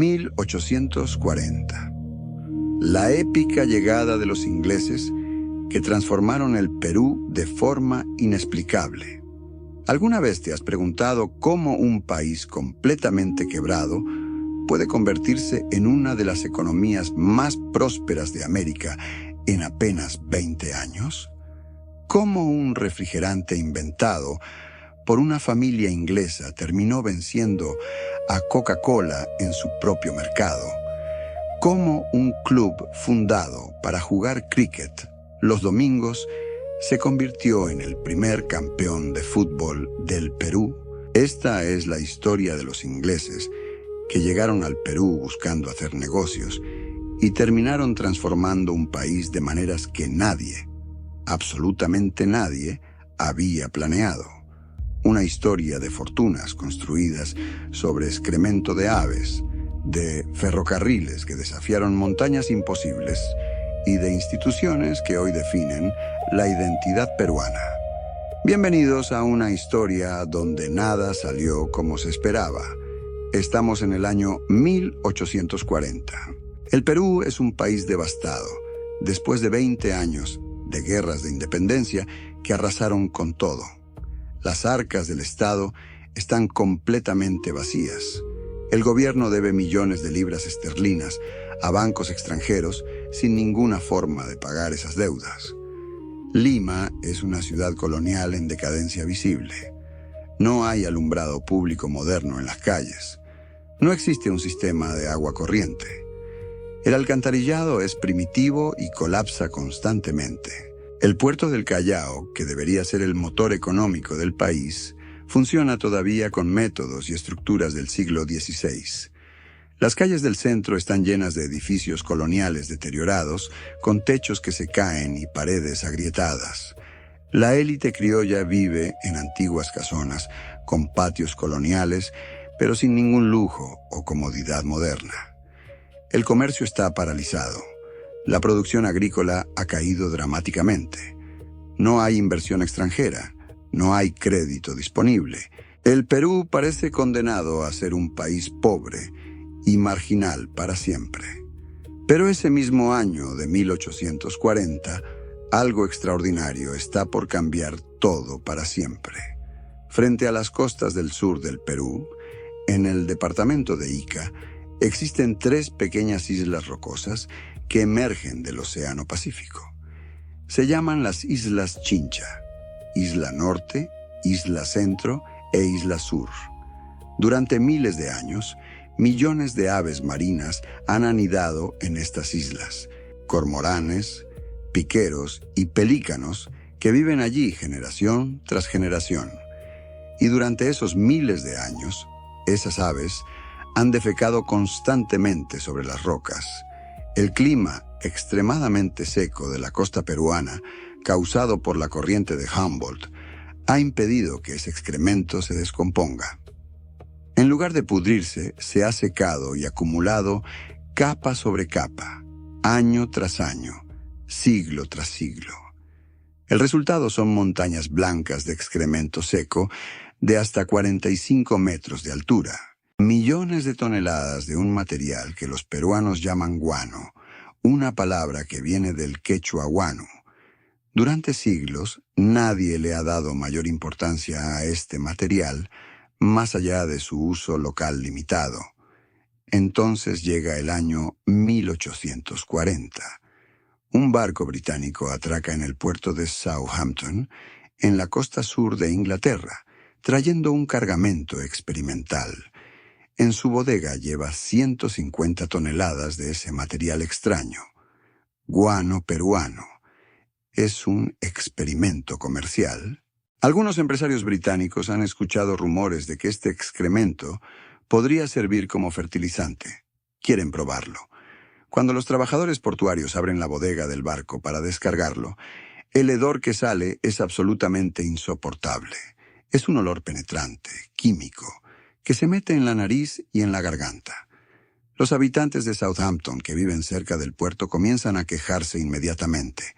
1840. La épica llegada de los ingleses que transformaron el Perú de forma inexplicable. ¿Alguna vez te has preguntado cómo un país completamente quebrado puede convertirse en una de las economías más prósperas de América en apenas 20 años? ¿Cómo un refrigerante inventado por una familia inglesa terminó venciendo a Coca-Cola en su propio mercado? ¿Cómo un club fundado para jugar cricket los domingos se convirtió en el primer campeón de fútbol del Perú? Esta es la historia de los ingleses que llegaron al Perú buscando hacer negocios y terminaron transformando un país de maneras que nadie, absolutamente nadie, había planeado. Una historia de fortunas construidas sobre excremento de aves, de ferrocarriles que desafiaron montañas imposibles y de instituciones que hoy definen la identidad peruana. Bienvenidos a una historia donde nada salió como se esperaba. Estamos en el año 1840. El Perú es un país devastado, después de 20 años de guerras de independencia que arrasaron con todo. Las arcas del Estado están completamente vacías. El gobierno debe millones de libras esterlinas a bancos extranjeros sin ninguna forma de pagar esas deudas. Lima es una ciudad colonial en decadencia visible. No hay alumbrado público moderno en las calles. No existe un sistema de agua corriente. El alcantarillado es primitivo y colapsa constantemente. El puerto del Callao, que debería ser el motor económico del país, funciona todavía con métodos y estructuras del siglo XVI. Las calles del centro están llenas de edificios coloniales deteriorados, con techos que se caen y paredes agrietadas. La élite criolla vive en antiguas casonas, con patios coloniales, pero sin ningún lujo o comodidad moderna. El comercio está paralizado. La producción agrícola ha caído dramáticamente. No hay inversión extranjera. No hay crédito disponible. El Perú parece condenado a ser un país pobre y marginal para siempre. Pero ese mismo año de 1840, algo extraordinario está por cambiar todo para siempre. Frente a las costas del sur del Perú, en el departamento de Ica, existen 3 pequeñas islas rocosas que emergen del Océano Pacífico. Se llaman las Islas Chincha, Isla Norte, Isla Centro e Isla Sur. Durante miles de años, millones de aves marinas han anidado en estas islas, cormoranes, piqueros y pelícanos que viven allí generación tras generación. Y durante esos miles de años, esas aves han defecado constantemente sobre las rocas. El clima extremadamente seco de la costa peruana, causado por la corriente de Humboldt, ha impedido que ese excremento se descomponga. En lugar de pudrirse, se ha secado y acumulado capa sobre capa, año tras año, siglo tras siglo. El resultado son montañas blancas de excremento seco de hasta 45 metros de altura. Millones de toneladas de un material que los peruanos llaman guano, una palabra que viene del quechua guano. Durante siglos, nadie le ha dado mayor importancia a este material, más allá de su uso local limitado. Entonces llega el año 1840. Un barco británico atraca en el puerto de Southampton, en la costa sur de Inglaterra, trayendo un cargamento experimental. En su bodega lleva 150 toneladas de ese material extraño. Guano peruano. ¿Es un experimento comercial? Algunos empresarios británicos han escuchado rumores de que este excremento podría servir como fertilizante. Quieren probarlo. Cuando los trabajadores portuarios abren la bodega del barco para descargarlo, el hedor que sale es absolutamente insoportable. Es un olor penetrante, químico, que se mete en la nariz y en la garganta. Los habitantes de Southampton que viven cerca del puerto comienzan a quejarse inmediatamente.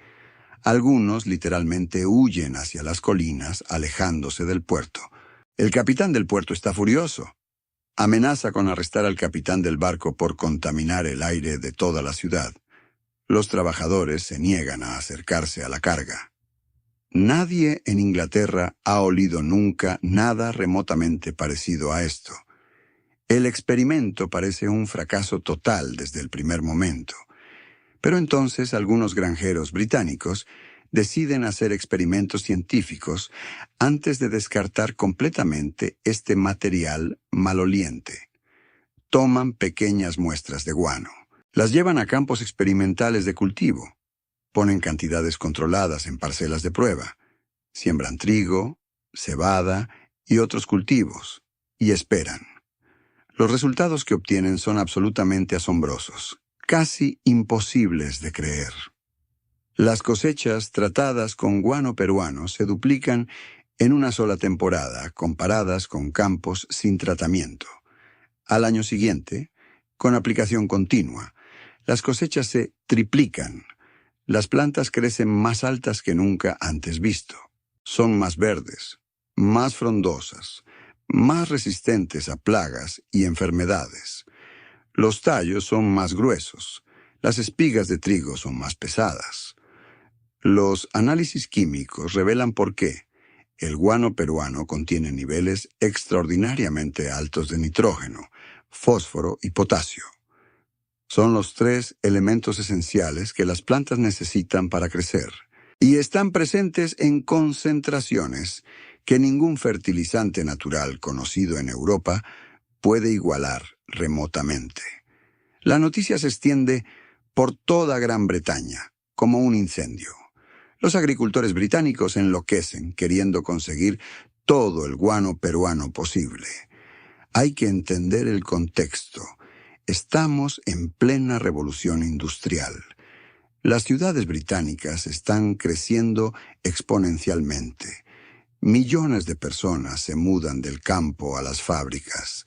Algunos literalmente huyen hacia las colinas, alejándose del puerto. El capitán del puerto está furioso. Amenaza con arrestar al capitán del barco por contaminar el aire de toda la ciudad. Los trabajadores se niegan a acercarse a la carga. Nadie en Inglaterra ha olido nunca nada remotamente parecido a esto. El experimento parece un fracaso total desde el primer momento. Pero entonces algunos granjeros británicos deciden hacer experimentos científicos antes de descartar completamente este material maloliente. Toman pequeñas muestras de guano. Las llevan a campos experimentales de cultivo. Ponen cantidades controladas en parcelas de prueba. Siembran trigo, cebada y otros cultivos. Y esperan. Los resultados que obtienen son absolutamente asombrosos, casi imposibles de creer. Las cosechas tratadas con guano peruano se duplican en una sola temporada, comparadas con campos sin tratamiento. Al año siguiente, con aplicación continua, las cosechas se triplican. Las plantas crecen más altas que nunca antes visto. Son más verdes, más frondosas, más resistentes a plagas y enfermedades. Los tallos son más gruesos. Las espigas de trigo son más pesadas. Los análisis químicos revelan por qué el guano peruano contiene niveles extraordinariamente altos de nitrógeno, fósforo y potasio. Son los 3 elementos esenciales que las plantas necesitan para crecer, y están presentes en concentraciones que ningún fertilizante natural conocido en Europa puede igualar remotamente. La noticia se extiende por toda Gran Bretaña, como un incendio. Los agricultores británicos enloquecen queriendo conseguir todo el guano peruano posible. Hay que entender el contexto. Estamos en plena revolución industrial. Las ciudades británicas están creciendo exponencialmente. Millones de personas se mudan del campo a las fábricas.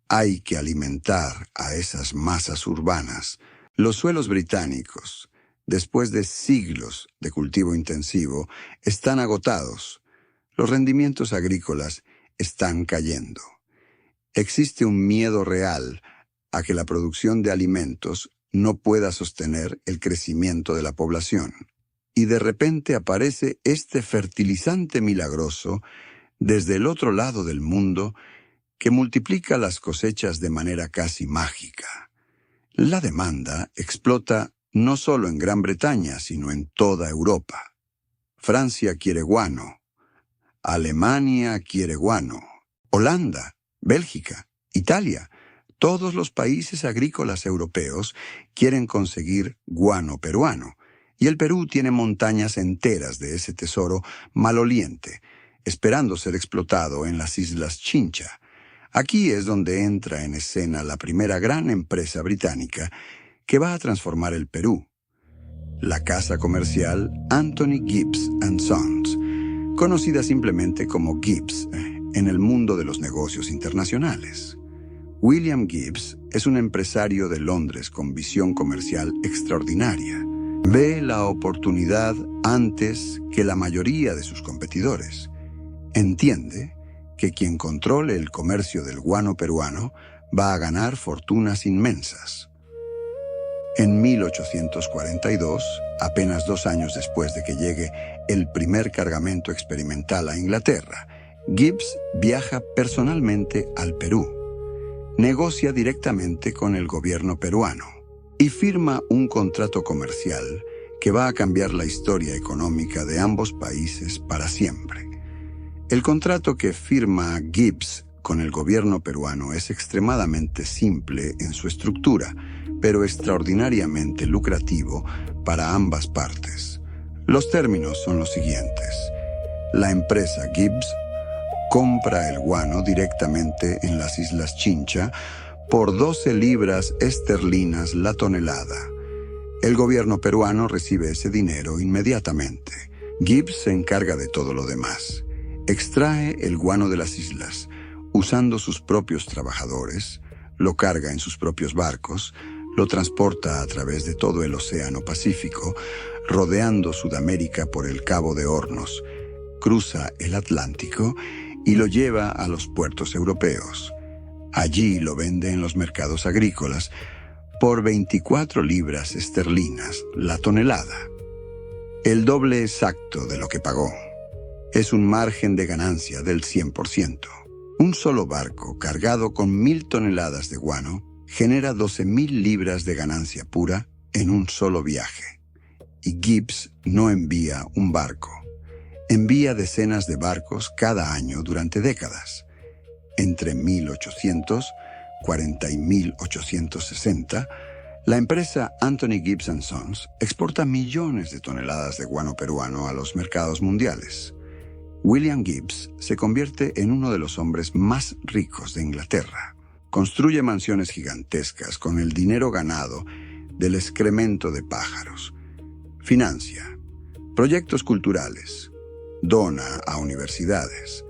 Hay que alimentar a esas masas urbanas. Los suelos británicos, después de siglos de cultivo intensivo, están agotados. Los rendimientos agrícolas están cayendo. Existe un miedo real a que la producción de alimentos no pueda sostener el crecimiento de la población. Y de repente aparece este fertilizante milagroso desde el otro lado del mundo que multiplica las cosechas de manera casi mágica. La demanda explota no solo en Gran Bretaña, sino en toda Europa. Francia quiere guano, Alemania quiere guano, Holanda, Bélgica, Italia, todos los países agrícolas europeos quieren conseguir guano peruano, y el Perú tiene montañas enteras de ese tesoro maloliente, esperando ser explotado en las Islas Chincha. Aquí es donde entra en escena la primera gran empresa británica que va a transformar el Perú, la casa comercial Anthony Gibbs & Sons, conocida simplemente como Gibbs en el mundo de los negocios internacionales. William Gibbs es un empresario de Londres con visión comercial extraordinaria. Ve la oportunidad antes que la mayoría de sus competidores. Entiende que quien controle el comercio del guano peruano va a ganar fortunas inmensas. En 1842, apenas 2 años después de que llegue el primer cargamento experimental a Inglaterra, Gibbs viaja personalmente al Perú. Negocia directamente con el gobierno peruano y firma un contrato comercial que va a cambiar la historia económica de ambos países para siempre. El contrato que firma Gibbs con el gobierno peruano es extremadamente simple en su estructura, pero extraordinariamente lucrativo para ambas partes. Los términos son los siguientes. La empresa Gibbs compra el guano directamente en las Islas Chincha por 12 libras esterlinas la tonelada. El gobierno peruano recibe ese dinero inmediatamente. Gibbs se encarga de todo lo demás. Extrae el guano de las islas, usando sus propios trabajadores, lo carga en sus propios barcos, lo transporta a través de todo el Océano Pacífico, rodeando Sudamérica por el Cabo de Hornos, cruza el Atlántico y lo lleva a los puertos europeos. Allí lo vende en los mercados agrícolas por 24 libras esterlinas la tonelada, el doble exacto de lo que pagó. Es un margen de ganancia del 100%. Un solo barco cargado con 1.000 toneladas de guano genera 12.000 libras de ganancia pura en un solo viaje. Y Gibbs no envía un barco, envía decenas de barcos cada año durante décadas. Entre 1840 y 1860, la empresa Anthony Gibbs & Sons exporta millones de toneladas de guano peruano a los mercados mundiales. William Gibbs se convierte en uno de los hombres más ricos de Inglaterra. Construye mansiones gigantescas con el dinero ganado del excremento de pájaros. Financia proyectos culturales. Dona a universidades.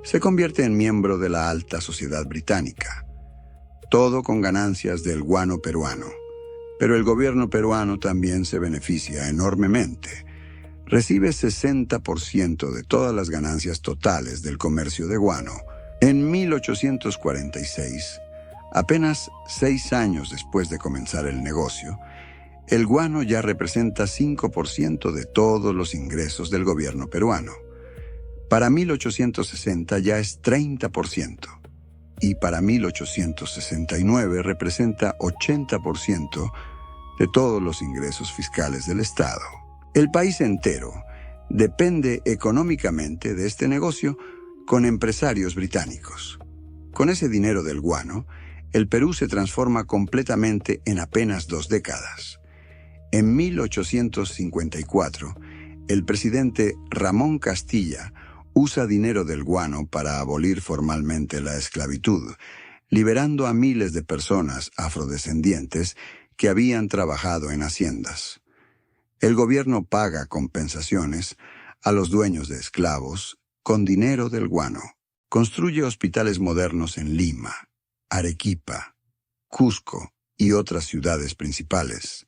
Se convierte en miembro de la alta sociedad británica. Todo con ganancias del guano peruano. Pero el gobierno peruano también se beneficia enormemente. Recibe 60% de todas las ganancias totales del comercio de guano. En 1846, apenas 6 años después de comenzar el negocio, el guano ya representa 5% de todos los ingresos del gobierno peruano. Para 1860 ya es 30%, y para 1869 representa 80% de todos los ingresos fiscales del Estado. El país entero depende económicamente de este negocio con empresarios británicos. Con ese dinero del guano, el Perú se transforma completamente en apenas 2 décadas. En 1854, el presidente Ramón Castilla usa dinero del guano para abolir formalmente la esclavitud, liberando a miles de personas afrodescendientes que habían trabajado en haciendas. El gobierno paga compensaciones a los dueños de esclavos con dinero del guano. Construye hospitales modernos en Lima, Arequipa, Cusco y otras ciudades principales.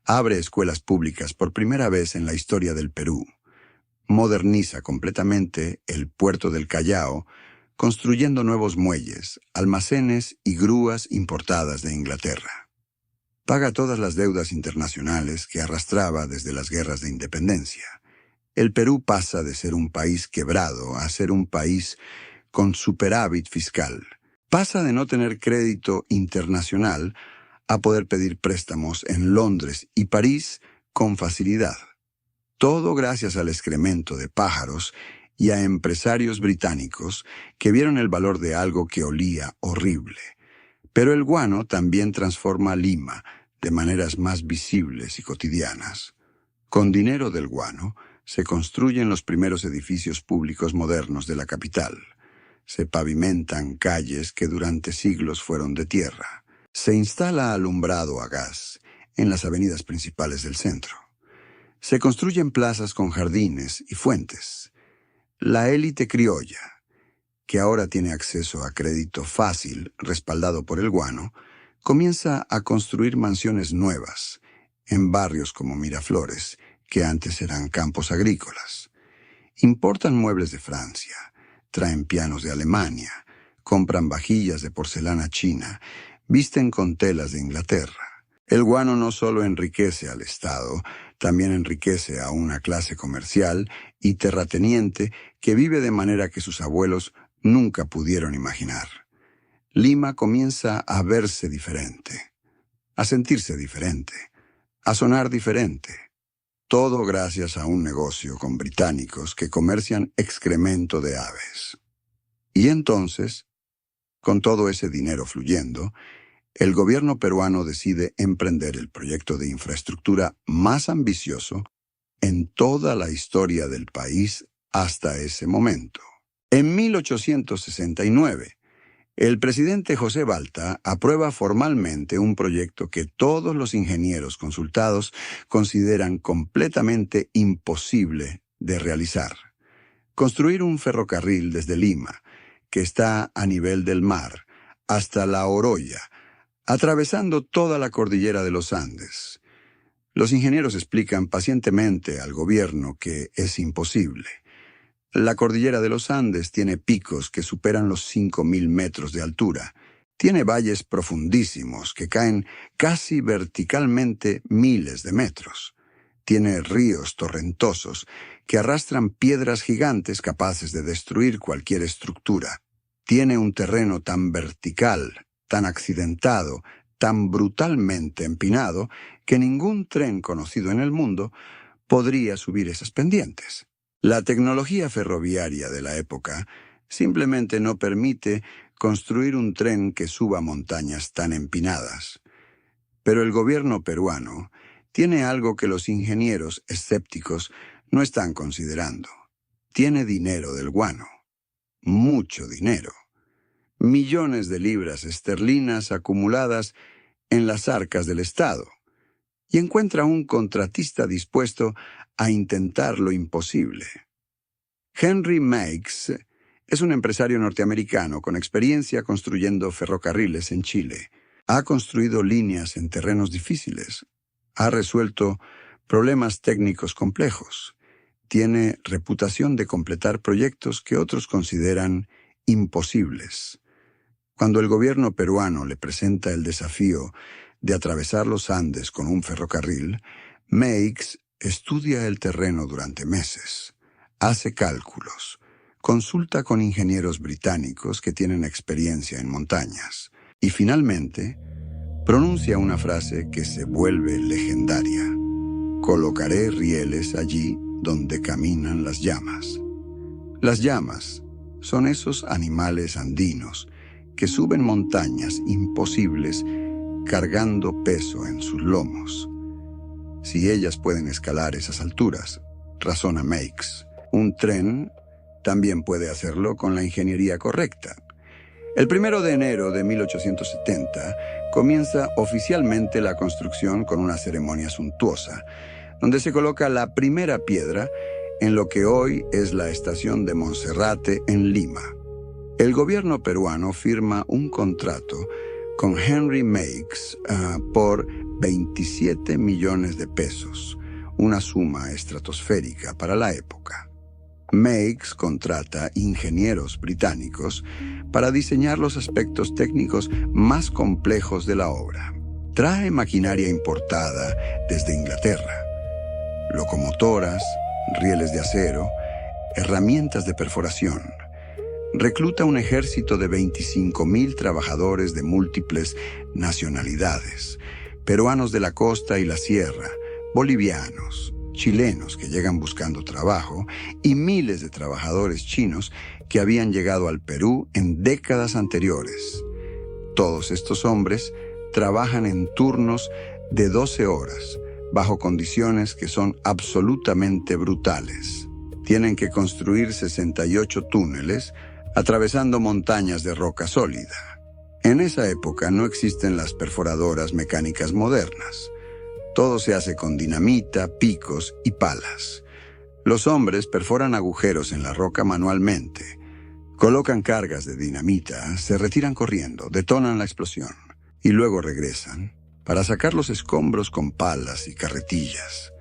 Abre escuelas públicas por primera vez en la historia del Perú. Moderniza completamente el puerto del Callao, construyendo nuevos muelles, almacenes y grúas importadas de Inglaterra. Paga todas las deudas internacionales que arrastraba desde las guerras de independencia. El Perú pasa de ser un país quebrado a ser un país con superávit fiscal. Pasa de no tener crédito internacional a poder pedir préstamos en Londres y París con facilidad. Todo gracias al excremento de pájaros y a empresarios británicos que vieron el valor de algo que olía horrible. Pero el guano también transforma Lima de maneras más visibles y cotidianas. Con dinero del guano se construyen los primeros edificios públicos modernos de la capital. Se pavimentan calles que durante siglos fueron de tierra. Se instala alumbrado a gas en las avenidas principales del centro. Se construyen plazas con jardines y fuentes. La élite criolla, que ahora tiene acceso a crédito fácil respaldado por el guano, comienza a construir mansiones nuevas en barrios como Miraflores, que antes eran campos agrícolas. Importan muebles de Francia, traen pianos de Alemania, compran vajillas de porcelana china, visten con telas de Inglaterra. El guano no solo enriquece al Estado, también enriquece a una clase comercial y terrateniente que vive de manera que sus abuelos nunca pudieron imaginar. Lima comienza a verse diferente, a sentirse diferente, a sonar diferente. Todo gracias a un negocio con británicos que comercian excremento de aves. Y entonces, con todo ese dinero fluyendo, el gobierno peruano decide emprender el proyecto de infraestructura más ambicioso en toda la historia del país hasta ese momento. En 1869, el presidente José Balta aprueba formalmente un proyecto que todos los ingenieros consultados consideran completamente imposible de realizar. Construir un ferrocarril desde Lima, que está a nivel del mar, hasta La Oroya, atravesando toda la cordillera de los Andes. Los ingenieros explican pacientemente al gobierno que es imposible. La cordillera de los Andes tiene picos que superan los 5.000 metros de altura Tiene valles profundísimos que caen casi verticalmente miles de metros. Tiene ríos torrentosos que arrastran piedras gigantes capaces de destruir cualquier estructura. Tiene un terreno tan vertical, tan accidentado, tan brutalmente empinado, que ningún tren conocido en el mundo podría subir esas pendientes. La tecnología ferroviaria de la época simplemente no permite construir un tren que suba montañas tan empinadas. Pero el gobierno peruano tiene algo que los ingenieros escépticos no están considerando. Tiene dinero del guano. Mucho dinero. Millones de libras esterlinas acumuladas en las arcas del Estado. Y encuentra un contratista dispuesto a intentar lo imposible. Henry Meigs es un empresario norteamericano con experiencia construyendo ferrocarriles en Chile. Ha construido líneas en terrenos difíciles. Ha resuelto problemas técnicos complejos. Tiene reputación de completar proyectos que otros consideran imposibles. Cuando el gobierno peruano le presenta el desafío de atravesar los Andes con un ferrocarril, Meigs estudia el terreno durante meses, hace cálculos, consulta con ingenieros británicos que tienen experiencia en montañas y finalmente pronuncia una frase que se vuelve legendaria: colocaré rieles allí donde caminan las llamas. Las llamas son esos animales andinos que suben montañas imposibles cargando peso en sus lomos. Si ellas pueden escalar esas alturas, razona Meigs, un tren también puede hacerlo con la ingeniería correcta. El 1 de enero de 1870 comienza oficialmente la construcción con una ceremonia suntuosa, donde se coloca la primera piedra en lo que hoy es la estación de Monserrate en Lima. El gobierno peruano firma un contrato con Henry Meigs por 27 millones de pesos, una suma estratosférica para la época. Meigs contrata ingenieros británicos para diseñar los aspectos técnicos más complejos de la obra. Trae maquinaria importada desde Inglaterra, locomotoras, rieles de acero, herramientas de perforación. Recluta un ejército de 25,000 trabajadores de múltiples nacionalidades, peruanos de la costa y la sierra, bolivianos, chilenos que llegan buscando trabajo y miles de trabajadores chinos que habían llegado al Perú en décadas anteriores. Todos estos hombres trabajan en turnos de 12 horas, bajo condiciones que son absolutamente brutales. Tienen que construir 68 túneles atravesando montañas de roca sólida. En esa época no existen las perforadoras mecánicas modernas. Todo se hace con dinamita, picos y palas. Los hombres perforan agujeros en la roca manualmente, colocan cargas de dinamita, se retiran corriendo, detonan la explosión y luego regresan para sacar los escombros con palas y carretillas.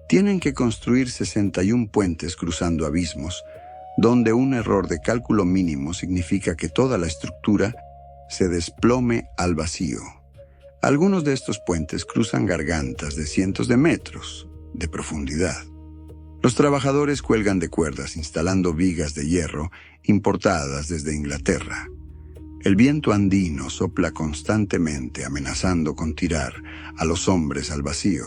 Tienen que construir 61 puentes cruzando abismos, donde un error de cálculo mínimo significa que toda la estructura se desplome al vacío. Algunos de estos puentes cruzan gargantas de cientos de metros de profundidad. Los trabajadores cuelgan de cuerdas instalando vigas de hierro importadas desde Inglaterra. El viento andino sopla constantemente amenazando con tirar a los hombres al vacío.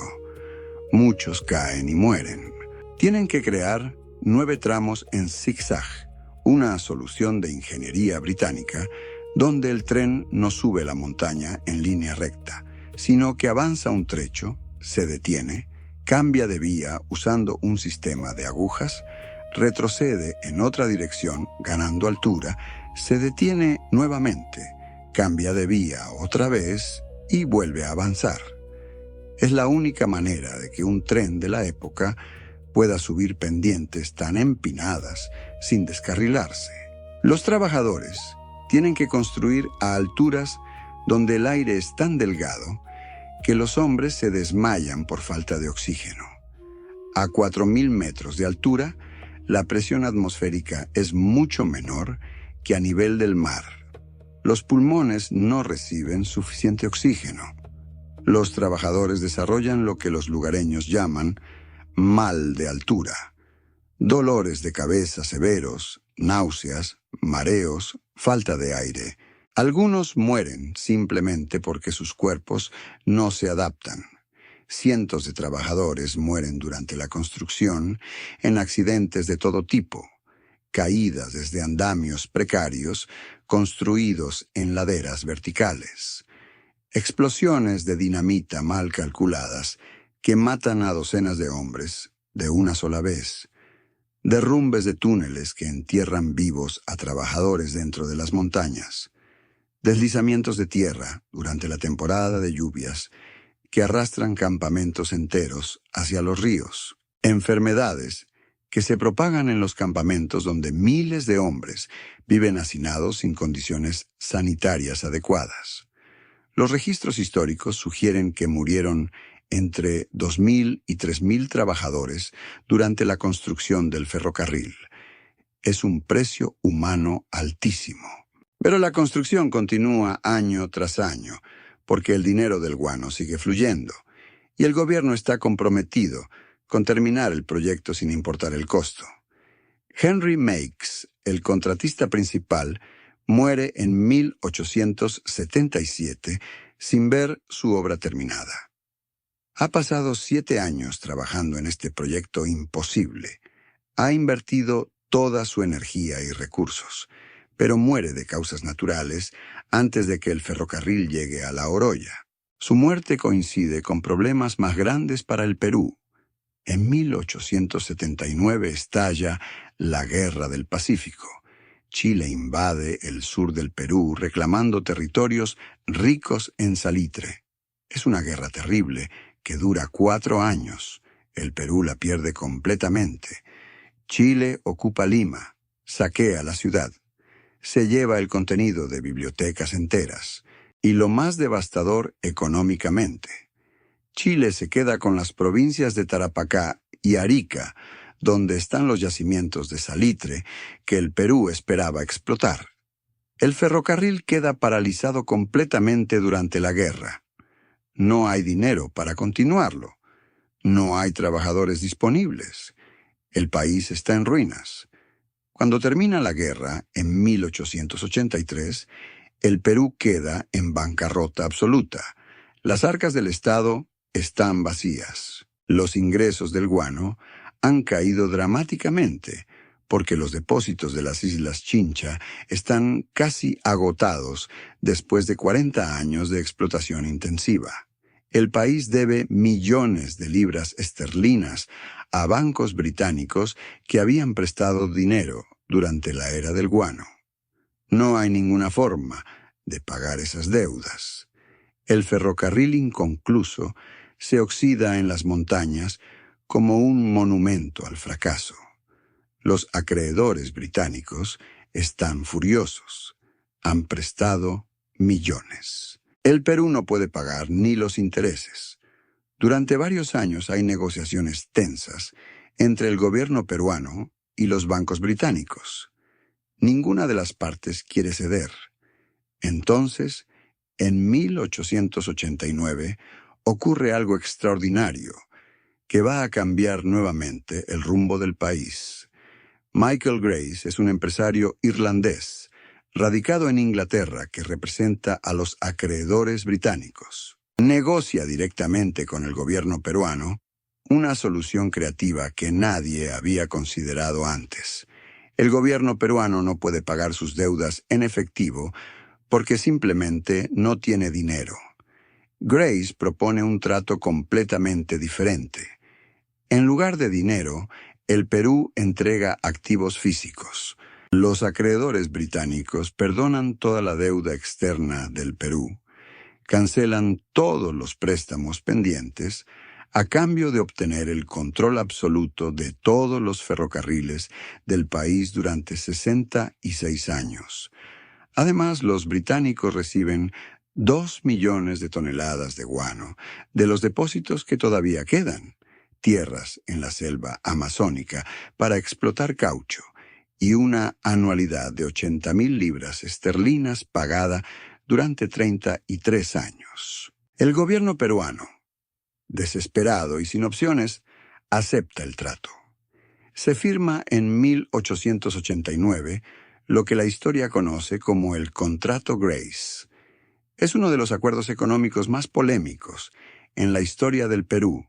Muchos caen y mueren. Tienen que crear 9 tramos en zigzag, una solución de ingeniería británica donde el tren no sube la montaña en línea recta, sino que avanza un trecho, se detiene, cambia de vía usando un sistema de agujas, retrocede en otra dirección ganando altura, se detiene nuevamente, cambia de vía otra vez y vuelve a avanzar. Es la única manera de que un tren de la época pueda subir pendientes tan empinadas sin descarrilarse. Los trabajadores tienen que construir a alturas donde el aire es tan delgado que los hombres se desmayan por falta de oxígeno. A 4,000 metros de altura, la presión atmosférica es mucho menor que a nivel del mar. Los pulmones no reciben suficiente oxígeno. Los trabajadores desarrollan lo que los lugareños llaman mal de altura, dolores de cabeza severos, náuseas, mareos, falta de aire. Algunos mueren simplemente porque sus cuerpos no se adaptan. Cientos de trabajadores mueren durante la construcción en accidentes de todo tipo, caídas desde andamios precarios construidos en laderas verticales, explosiones de dinamita mal calculadas que matan a docenas de hombres de una sola vez, derrumbes de túneles que entierran vivos a trabajadores dentro de las montañas, deslizamientos de tierra durante la temporada de lluvias que arrastran campamentos enteros hacia los ríos, enfermedades que se propagan en los campamentos donde miles de hombres viven hacinados sin condiciones sanitarias adecuadas. Los registros históricos sugieren que murieron entre 2.000 y 3.000 trabajadores durante la construcción del ferrocarril. Es un precio humano altísimo. Pero la construcción continúa año tras año, porque el dinero del guano sigue fluyendo, y el gobierno está comprometido con terminar el proyecto sin importar el costo. Henry Meiggs, el contratista principal, muere en 1877 sin ver su obra terminada. Ha pasado 7 años trabajando en este proyecto imposible. Ha invertido toda su energía y recursos, pero muere de causas naturales antes de que el ferrocarril llegue a La Oroya. Su muerte coincide con problemas más grandes para el Perú. En 1879 estalla la Guerra del Pacífico. Chile invade el sur del Perú reclamando territorios ricos en salitre. Es una guerra terrible que dura 4 años. El Perú la pierde completamente. Chile ocupa Lima, saquea la ciudad, se lleva el contenido de bibliotecas enteras y lo más devastador económicamente. Chile se queda con las provincias de Tarapacá y Arica, donde están los yacimientos de salitre que el Perú esperaba explotar. El ferrocarril queda paralizado completamente durante la guerra. No hay dinero para continuarlo. No hay trabajadores disponibles. El país está en ruinas. Cuando termina la guerra, en 1883, el Perú queda en bancarrota absoluta. Las arcas del Estado están vacías. Los ingresos del guano han caído dramáticamente porque los depósitos de las Islas Chincha están casi agotados después de 40 años de explotación intensiva. El país debe millones de libras esterlinas a bancos británicos que habían prestado dinero durante la era del guano. No hay ninguna forma de pagar esas deudas. El ferrocarril inconcluso se oxida en las montañas como un monumento al fracaso. Los acreedores británicos están furiosos. Han prestado millones. El Perú no puede pagar ni los intereses. Durante varios años hay negociaciones tensas entre el gobierno peruano y los bancos británicos. Ninguna de las partes quiere ceder. Entonces, en 1889, ocurre algo extraordinario que va a cambiar nuevamente el rumbo del país. Michael Grace es un empresario irlandés, radicado en Inglaterra, que representa a los acreedores británicos. Negocia directamente con el gobierno peruano una solución creativa que nadie había considerado antes. El gobierno peruano no puede pagar sus deudas en efectivo porque simplemente no tiene dinero. Grace propone un trato completamente diferente. En lugar de dinero, el Perú entrega activos físicos. Los acreedores británicos perdonan toda la deuda externa del Perú, cancelan todos los préstamos pendientes a cambio de obtener el control absoluto de todos los ferrocarriles del país durante 66 años. Además, los británicos reciben 2 millones de toneladas de guano de los depósitos que todavía quedan, tierras en la selva amazónica para explotar caucho y una anualidad de 80.000 libras esterlinas pagada durante 33 años. El gobierno peruano, desesperado y sin opciones, acepta el trato. Se firma en 1889 lo que la historia conoce como el Contrato Grace. Es uno de los acuerdos económicos más polémicos en la historia del Perú.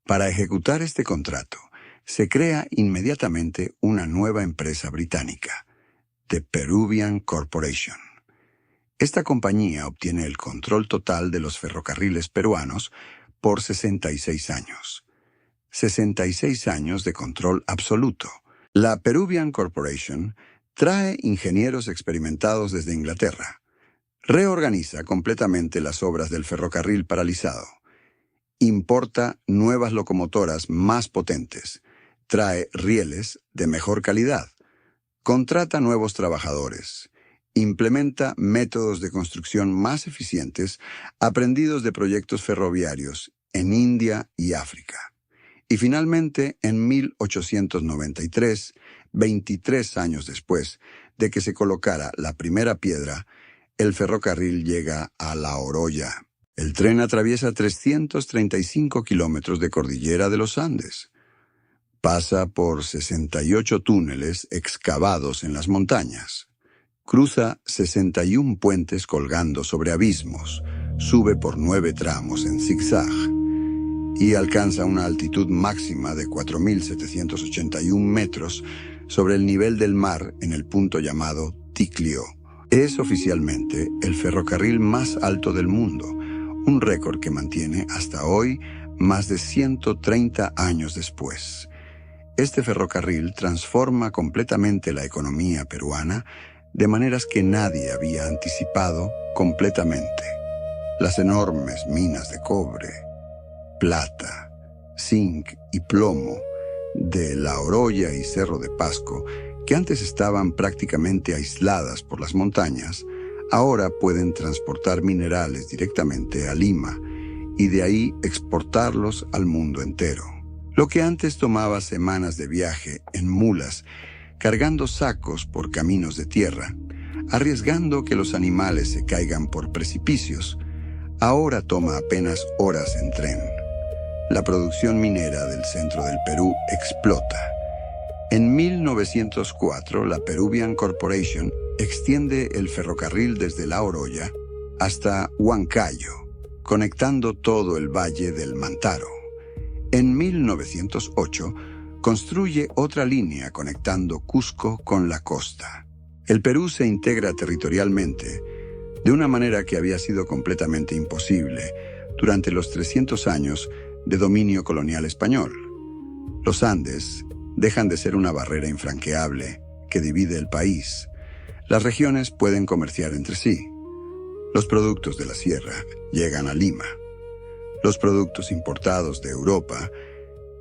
Para ejecutar este contrato, se crea inmediatamente una nueva empresa británica, The Peruvian Corporation. Esta compañía obtiene el control total de los ferrocarriles peruanos por 66 años. 66 años de control absoluto. La Peruvian Corporation trae ingenieros experimentados desde Inglaterra. Reorganiza completamente las obras del ferrocarril paralizado. Importa nuevas locomotoras más potentes. Trae rieles de mejor calidad. Contrata nuevos trabajadores. Implementa métodos de construcción más eficientes aprendidos de proyectos ferroviarios en India y África. Y finalmente, en 1893, 23 años después de que se colocara la primera piedra, el ferrocarril llega a La Oroya. El tren atraviesa 335 kilómetros de cordillera de los Andes. Pasa por 68 túneles excavados en las montañas. Cruza 61 puentes colgando sobre abismos. Sube por 9 tramos en zigzag. Y alcanza una altitud máxima de 4.781 metros sobre el nivel del mar en el punto llamado Ticlio. Es oficialmente el ferrocarril más alto del mundo, un récord que mantiene hasta hoy más de 130 años después. Este ferrocarril transforma completamente la economía peruana de maneras que nadie había anticipado completamente. Las enormes minas de cobre, plata, zinc y plomo de La Oroya y Cerro de Pasco, que antes estaban prácticamente aisladas por las montañas, ahora pueden transportar minerales directamente a Lima y de ahí exportarlos al mundo entero. Lo que antes tomaba semanas de viaje en mulas, cargando sacos por caminos de tierra, arriesgando que los animales se caigan por precipicios, ahora toma apenas horas en tren. La producción minera del centro del Perú explota. En 1904, la Peruvian Corporation extiende el ferrocarril desde La Oroya hasta Huancayo, conectando todo el valle del Mantaro. En 1908, construye otra línea conectando Cusco con la costa. El Perú se integra territorialmente de una manera que había sido completamente imposible durante los 300 años de dominio colonial español. Los Andes dejan de ser una barrera infranqueable que divide el país. Las regiones pueden comerciar entre sí. Los productos de la sierra llegan a Lima. Los productos importados de Europa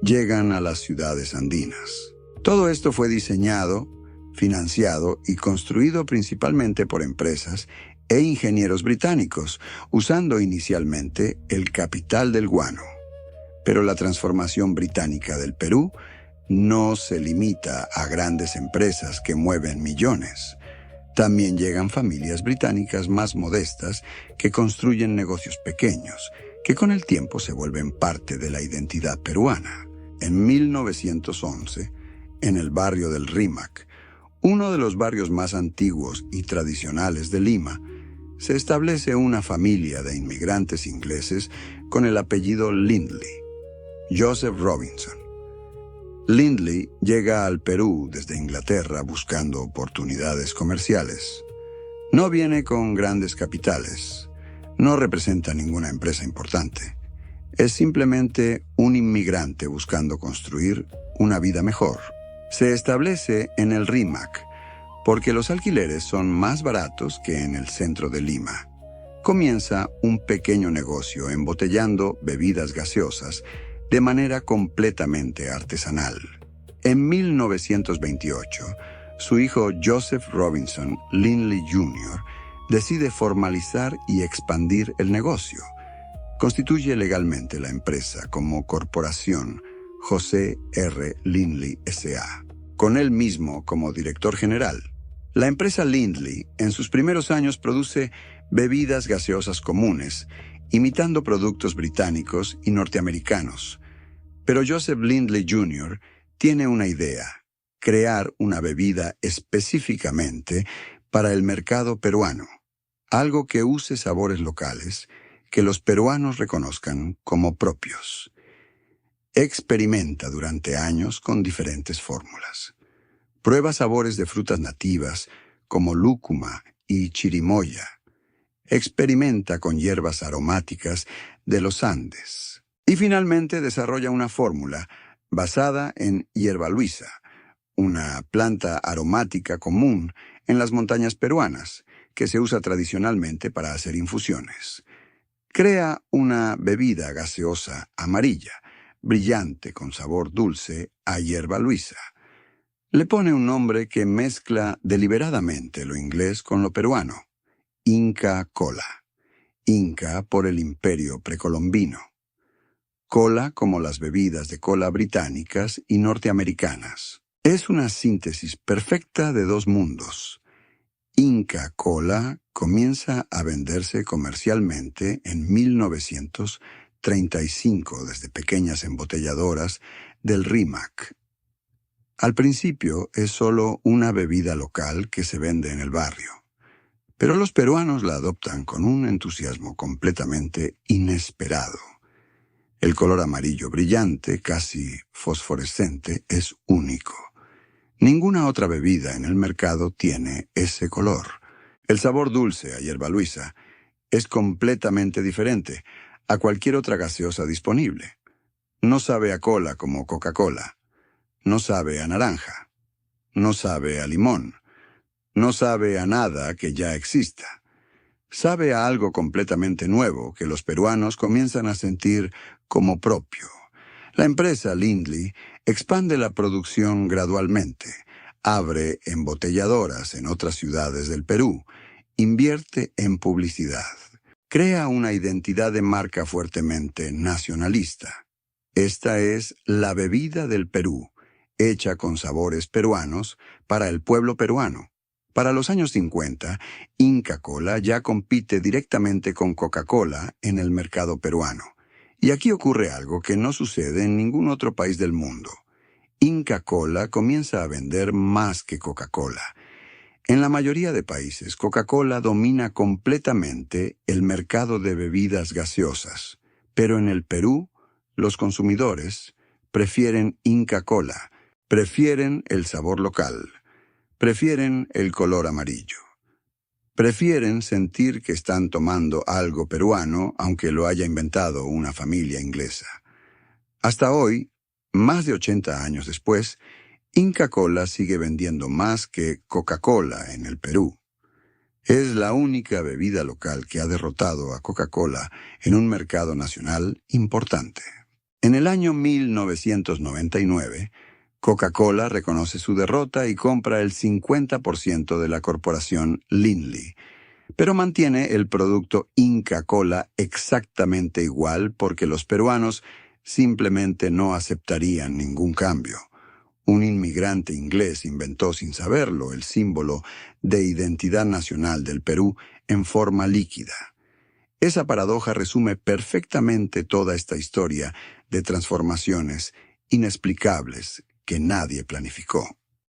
llegan a las ciudades andinas. Todo esto fue diseñado, financiado y construido principalmente por empresas e ingenieros británicos, usando inicialmente el capital del guano. Pero la transformación británica del Perú no se limita a grandes empresas que mueven millones. También llegan familias británicas más modestas que construyen negocios pequeños, que con el tiempo se vuelven parte de la identidad peruana. En 1911, en el barrio del Rímac, uno de los barrios más antiguos y tradicionales de Lima, se establece una familia de inmigrantes ingleses con el apellido Lindley, Joseph Robinson. Lindley llega al Perú desde Inglaterra buscando oportunidades comerciales. No viene con grandes capitales, no representa ninguna empresa importante. Es simplemente un inmigrante buscando construir una vida mejor. Se establece en el Rímac porque los alquileres son más baratos que en el centro de Lima. Comienza un pequeño negocio embotellando bebidas gaseosas de manera completamente artesanal. En 1928, su hijo Joseph Robinson Lindley Jr. decide formalizar y expandir el negocio. Constituye legalmente la empresa como Corporación José R. Lindley S.A. con él mismo como director general. La empresa Lindley, en sus primeros años, produce bebidas gaseosas comunes, imitando productos británicos y norteamericanos. Pero Joseph Lindley Jr. tiene una idea: crear una bebida específicamente para el mercado peruano, algo que use sabores locales que los peruanos reconozcan como propios. Experimenta durante años con diferentes fórmulas. Prueba sabores de frutas nativas como lúcuma y chirimoya. Experimenta con hierbas aromáticas de los Andes. Y finalmente desarrolla una fórmula basada en hierba luisa, una planta aromática común en las montañas peruanas, que se usa tradicionalmente para hacer infusiones. Crea una bebida gaseosa amarilla, brillante con sabor dulce a hierba luisa. Le pone un nombre que mezcla deliberadamente lo inglés con lo peruano: Inca Kola. Inca por el imperio precolombino. Cola como las bebidas de cola británicas y norteamericanas. Es una síntesis perfecta de dos mundos. Inca Kola comienza a venderse comercialmente en 1935 desde pequeñas embotelladoras del Rímac. Al principio es solo una bebida local que se vende en el barrio, pero los peruanos la adoptan con un entusiasmo completamente inesperado. El color amarillo brillante, casi fosforescente, es único. Ninguna otra bebida en el mercado tiene ese color. El sabor dulce a hierba luisa es completamente diferente a cualquier otra gaseosa disponible. No sabe a cola como Coca-Cola. No sabe a naranja. No sabe a limón. No sabe a nada que ya exista. Sabe a algo completamente nuevo que los peruanos comienzan a sentir como propio. La empresa Lindley expande la producción gradualmente, abre embotelladoras en otras ciudades del Perú, invierte en publicidad, crea una identidad de marca fuertemente nacionalista. Esta es la bebida del Perú, hecha con sabores peruanos para el pueblo peruano. Para los años 50, Inca Kola ya compite directamente con Coca-Cola en el mercado peruano. Y aquí ocurre algo que no sucede en ningún otro país del mundo. Inca Kola comienza a vender más que Coca-Cola. En la mayoría de países, Coca-Cola domina completamente el mercado de bebidas gaseosas. Pero en el Perú, los consumidores prefieren Inca Kola, prefieren el sabor local, prefieren el color amarillo. Prefieren sentir que están tomando algo peruano, aunque lo haya inventado una familia inglesa. Hasta hoy, más de 80 años después, Inca Kola sigue vendiendo más que Coca-Cola en el Perú. Es la única bebida local que ha derrotado a Coca-Cola en un mercado nacional importante. En el año 1999, Coca-Cola reconoce su derrota y compra el 50% de la corporación Lindley, pero mantiene el producto Inca Kola exactamente igual porque los peruanos simplemente no aceptarían ningún cambio. Un inmigrante inglés inventó sin saberlo el símbolo de identidad nacional del Perú en forma líquida. Esa paradoja resume perfectamente toda esta historia de transformaciones inexplicables que nadie planificó.